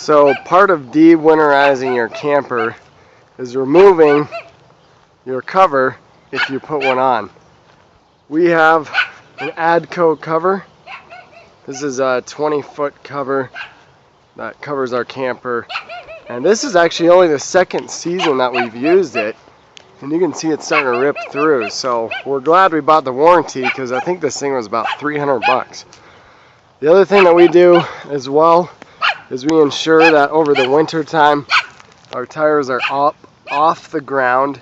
So part of de-winterizing your camper is removing your cover if you put one on. We have an Adco cover. This is a 20-foot cover that covers our camper. And this is actually only the second season that we've used it. And you can see it's starting to rip through. So we're glad we bought the warranty because I think this thing was about 300 bucks. The other thing that we do as well is we ensure that over the winter time our tires are up off the ground,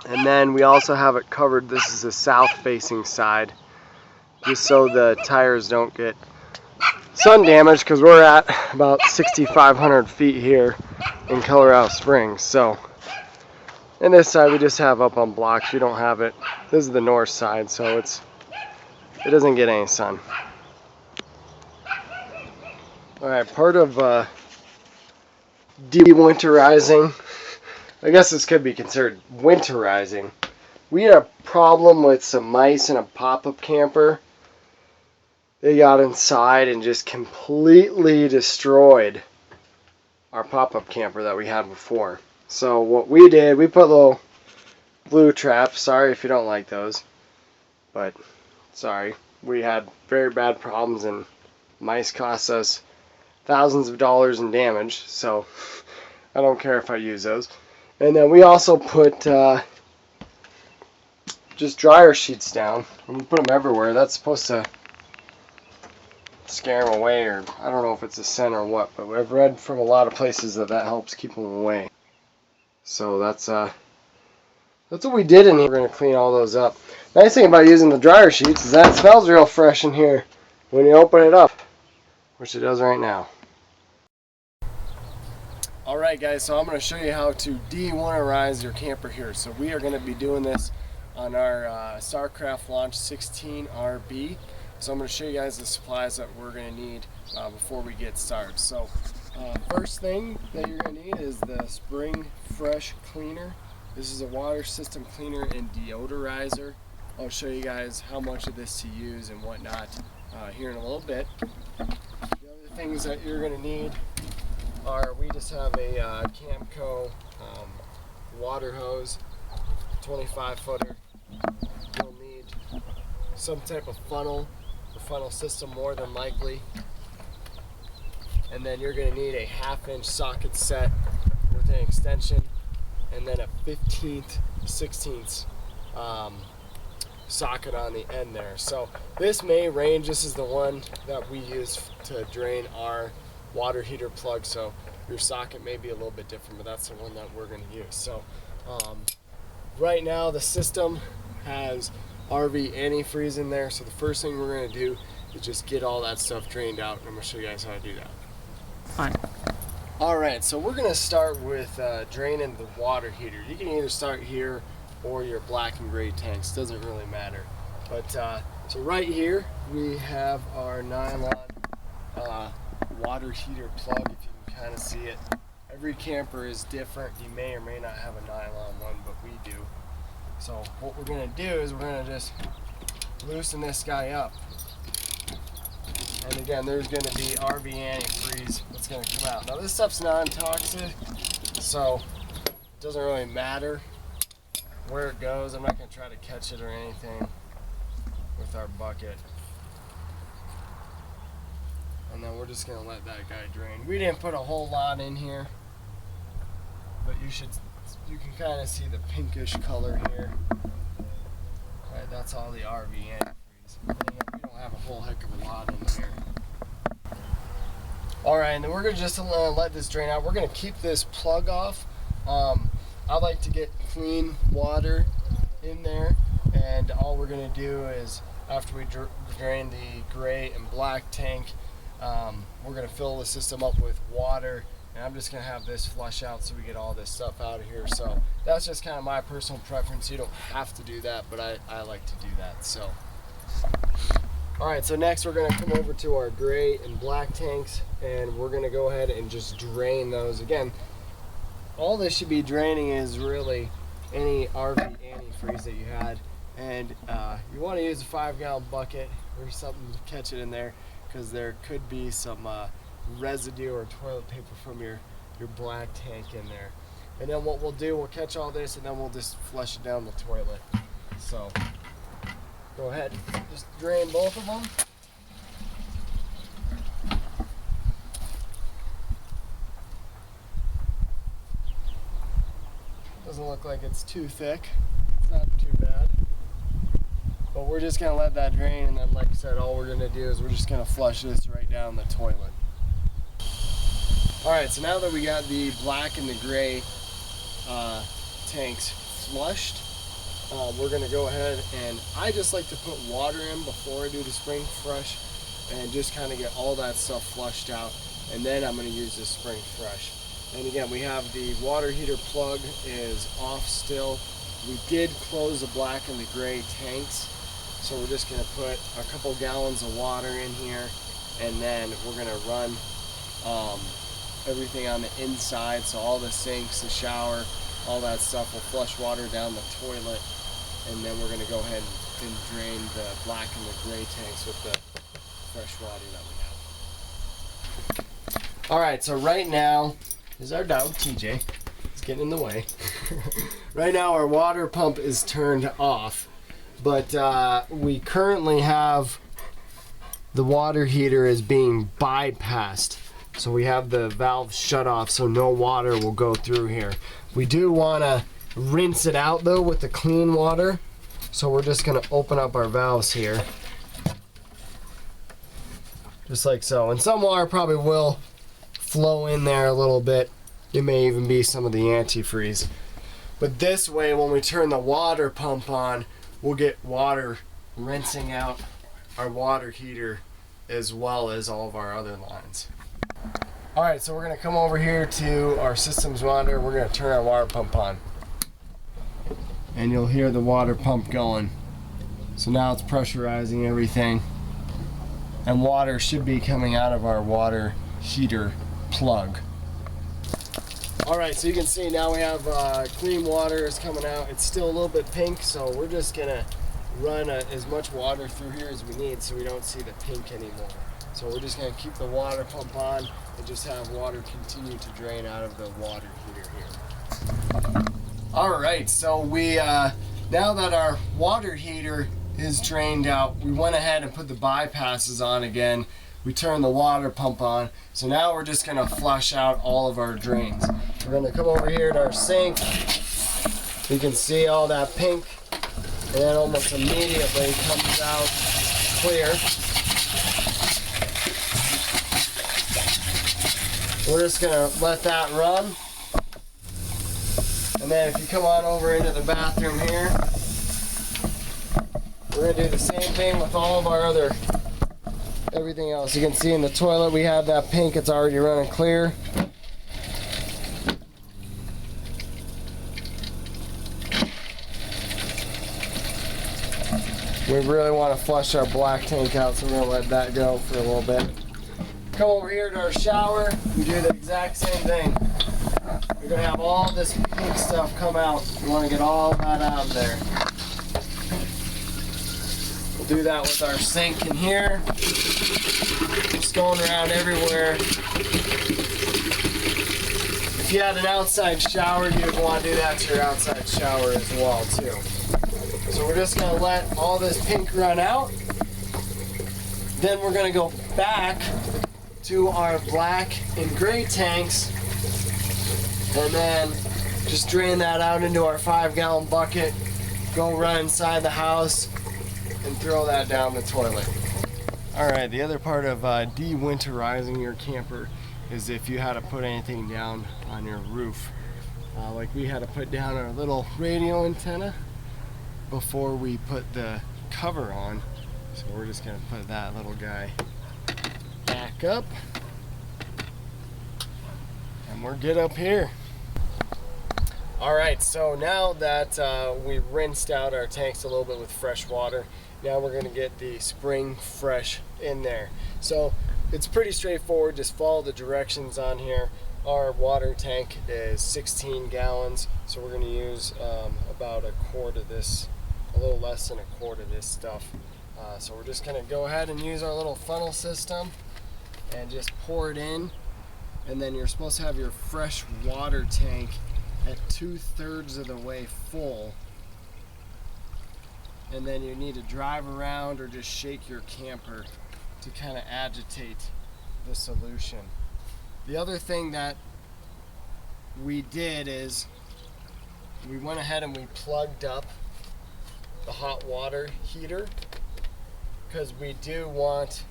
and then we also have it covered. This is the south facing side, just so the tires don't get sun damage, because we're at about 6,500 feet here in Colorado Springs. So and this side we just have up on blocks. We don't have it. This is the north side, so it doesn't get any sun. Alright, part of de-winterizing, I guess this could be considered winterizing. We had a problem with some mice in a pop-up camper. They got inside and just completely destroyed our pop-up camper that we had before. So what we did, we put little glue traps. Sorry if you don't like those, but sorry. We had very bad problems, and mice cost us thousands of dollars in damage, so I don't care if I use those. And then we also put just dryer sheets down, and we put them everywhere. That's supposed to scare them away, or I don't know if it's a scent or what, but I've read from a lot of places that helps keep them away. So that's what we did in here. We're going to clean all those up. Nice thing about using the dryer sheets is that it smells real fresh in here when you open it up, which it does right now. Alright guys, so I'm going to show you how to de-winterize your camper here. So we are going to be doing this on our Starcraft Launch 16 RB. So I'm going to show you guys the supplies that we're going to need before we get started. So first thing that you're going to need is the Spring Fresh Cleaner. This is a water system cleaner and deodorizer. I'll show you guys how much of this to use and whatnot here in a little bit. The other things that you're going to need are, we just have a Camco water hose, 25 footer. You'll need some type of funnel, or funnel system more than likely. And then you're going to need a 1/2-inch socket set with an extension, and then a 15th, 16th socket on the end there. So this may range. This is the one that we use to drain our water heater plug, so your socket may be a little bit different, but that's the one that we're going to use. So right now the system has RV antifreeze in there, so the first thing we're going to do is just get all that stuff drained out, and I'm going to show you guys how to do that. Fine. Alright, so we're going to start with draining the water heater. You can either start here or your black and gray tanks, doesn't really matter. But so right here we have our nylon water heater plug, if you can kind of see it. Every camper is different. You may or may not have a nylon one, but we do. So what we're going to do is we're going to just loosen this guy up. And again, there's going to be RV antifreeze that's going to come out. Now this stuff's non-toxic, so it doesn't really matter where it goes. I'm not going to try to catch it or anything with our bucket. And then we're just going to let that guy drain. We didn't put a whole lot in here, but you can kind of see the pinkish color here. Right, that's all the RV antifreeze. And again, we don't have a whole heck of a lot in here. Alright, and then we're going to just let this drain out. We're going to keep this plug off. I like to get clean water in there, and all we're going to do is, after we drain the gray and black tank, we're going to fill the system up with water, and I'm just going to have this flush out so we get all this stuff out of here. So that's just kind of my personal preference. You don't have to do that, but I like to do that. So alright, so next we're going to come over to our gray and black tanks, and we're going to go ahead and just drain those. Again, all this should be draining is really any RV antifreeze that you had, and you want to use a 5-gallon bucket or something to catch it in there, because there could be some residue or toilet paper from your black tank in there. And then what we'll do, we'll catch all this and then we'll just flush it down the toilet. So go ahead, just drain both of them. Doesn't look like it's too thick. It's not too bad. But we're just gonna let that drain, and then like I said, all we're gonna do is we're just gonna flush this right down the toilet. Alright, so now that we got the black and the gray tanks flushed, we're gonna go ahead, and I just like to put water in before I do the spring fresh and just kind of get all that stuff flushed out, and then I'm gonna use the spring fresh. And again, we have the water heater plug is off still. We did close the black and the gray tanks, so we're just gonna put a couple gallons of water in here, and then we're gonna run everything on the inside, so all the sinks, the shower, all that stuff will flush water down the toilet, and then we're gonna go ahead and drain the black and the gray tanks with the fresh water that we have. Alright, so right now is our dog TJ. He's getting in the way. Right now our water pump is turned off, but we currently have the water heater is being bypassed. So we have the valve shut off so no water will go through here. We do want to rinse it out though with the clean water. So we're just going to open up our valves here. Just like so. And some water probably will flow in there a little bit. It may even be some of the antifreeze. But this way, when we turn the water pump on, we'll get water rinsing out our water heater as well as all of our other lines. Alright, so we're going to come over here to our systems monitor. We're going to turn our water pump on. And you'll hear the water pump going. So now it's pressurizing everything. And water should be coming out of our water heater plug. Alright, so you can see now we have clean water is coming out. It's still a little bit pink, so we're just going to run as much water through here as we need so we don't see the pink anymore. So we're just going to keep the water pump on and just have water continue to drain out of the water heater here. Alright, so we now that our water heater is drained out, we went ahead and put the bypasses on again. We turned the water pump on, so now we're just going to flush out all of our drains. We're going to come over here to our sink. You can see all that pink, and then almost immediately comes out clear. We're just going to let that run. And then if you come on over into the bathroom here, we're going to do the same thing with all of our other everything else. You can see in the toilet we have that pink, it's already running clear. We really want to flush our black tank out, so we're going to let that go for a little bit. Come over here to our shower, we do the exact same thing. We're going to have all this pink stuff come out. We want to get all that out of there. We'll do that with our sink in here. Just going around everywhere. If you had an outside shower, you would want to do that to your outside shower as well too. So we're just going to let all this pink run out. Then we're going to go back to our black and gray tanks and then just drain that out into our 5-gallon bucket, go run inside the house and throw that down the toilet. Alright, the other part of de-winterizing your camper is if you had to put anything down on your roof. Like we had to put down our little radio antenna before we put the cover on. So we're just going to put that little guy back up. And we're good up here. Alright, so now that we rinsed out our tanks a little bit with fresh water, now we're going to get the spring fresh in there. So it's pretty straightforward, just follow the directions on here. Our water tank is 16 gallons, so we're going to use about a quart of this, a little less than a quart of this stuff. So we're just going to go ahead and use our little funnel system and just pour it in, and then you're supposed to have your fresh water tank at 2/3 of the way full, and then you need to drive around or just shake your camper to kind of agitate the solution. The other thing that we did is we went ahead and we plugged up the hot water heater, because we do want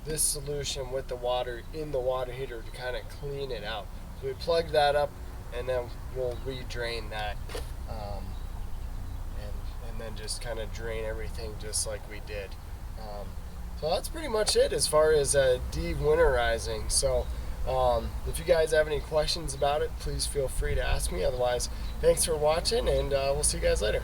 this solution with the water in the water heater to kind of clean it out. So we plugged that up, and then we'll re-drain that, and then just kind of drain everything just like we did. So that's pretty much it as far as de-winterizing. So if you guys have any questions about it, please feel free to ask me. Otherwise, thanks for watching, and we'll see you guys later.